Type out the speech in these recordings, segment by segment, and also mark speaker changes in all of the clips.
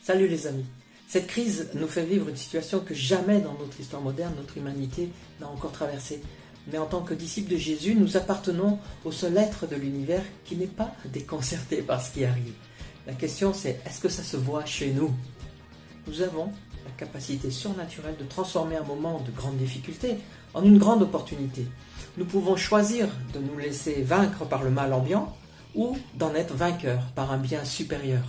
Speaker 1: Salut les amis. Cette crise nous fait vivre une situation que jamais dans notre histoire moderne, notre humanité n'a encore traversée. Mais en tant que disciples de Jésus, nous appartenons au seul être de l'univers qui n'est pas déconcerté par ce qui arrive. La question c'est, est-ce que ça se voit chez nous? Nous avons la capacité surnaturelle de transformer un moment de grande difficulté en une grande opportunité. Nous pouvons choisir de nous laisser vaincre par le mal ambiant ou d'en être vainqueurs par un bien supérieur.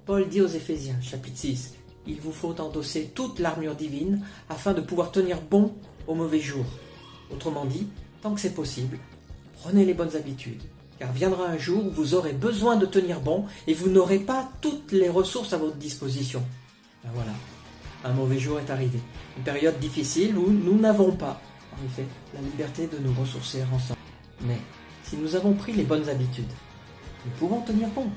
Speaker 1: Paul dit aux Éphésiens, chapitre 6, « Il vous faut endosser toute l'armure divine afin de pouvoir tenir bon au mauvais jour. » Autrement dit, tant que c'est possible, prenez les bonnes habitudes, car viendra un jour où vous aurez besoin de tenir bon et vous n'aurez pas toutes les ressources à votre disposition. Ben voilà, un mauvais jour est arrivé, une période difficile où nous n'avons pas, en effet, la liberté de nous ressourcer ensemble. Mais si nous avons pris les bonnes habitudes, nous pouvons tenir bon.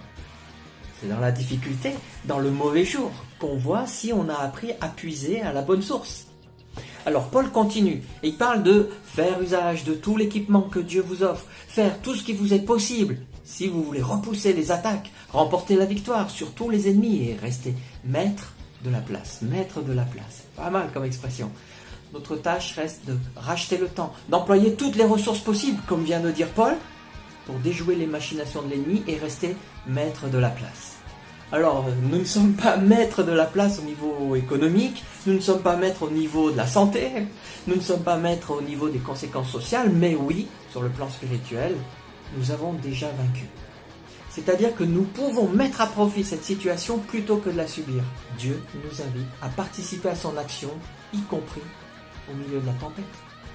Speaker 1: C'est dans la difficulté, dans le mauvais jour, qu'on voit si on a appris à puiser à la bonne source. Alors Paul continue, et il parle de faire usage de tout l'équipement que Dieu vous offre, faire tout ce qui vous est possible, si vous voulez repousser les attaques, remporter la victoire sur tous les ennemis et rester maître de la place. Maître de la place, pas mal comme expression. Notre tâche reste de racheter le temps, d'employer toutes les ressources possibles, comme vient de dire Paul, pour déjouer les machinations de l'ennemi et rester maître de la place. Alors, nous ne sommes pas maîtres de la place au niveau économique, nous ne sommes pas maîtres au niveau de la santé, nous ne sommes pas maîtres au niveau des conséquences sociales, mais oui, sur le plan spirituel, nous avons déjà vaincu. C'est-à-dire que nous pouvons mettre à profit cette situation plutôt que de la subir. Dieu nous invite à participer à son action, y compris au milieu de la tempête.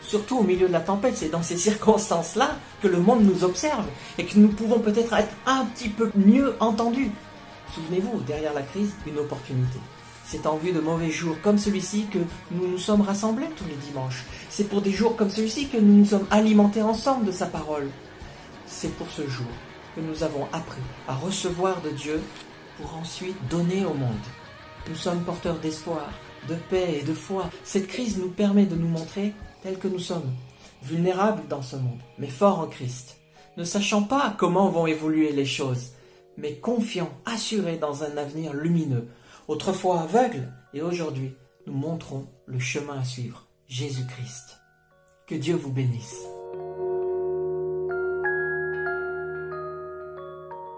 Speaker 1: Surtout au milieu de la tempête, c'est dans ces circonstances-là que le monde nous observe et que nous pouvons peut-être être un petit peu mieux entendus. Souvenez-vous, derrière la crise, une opportunité. C'est en vue de mauvais jours comme celui-ci que nous nous sommes rassemblés tous les dimanches. C'est pour des jours comme celui-ci que nous nous sommes alimentés ensemble de sa parole. C'est pour ce jour que nous avons appris à recevoir de Dieu pour ensuite donner au monde. Nous sommes porteurs d'espoir, de paix et de foi. Cette crise nous permet de nous montrer tels que nous sommes, vulnérables dans ce monde, mais forts en Christ, ne sachant pas comment vont évoluer les choses, mais confiants, assurés dans un avenir lumineux. Autrefois aveugles, et aujourd'hui, nous montrons le chemin à suivre, Jésus-Christ. Que Dieu vous bénisse.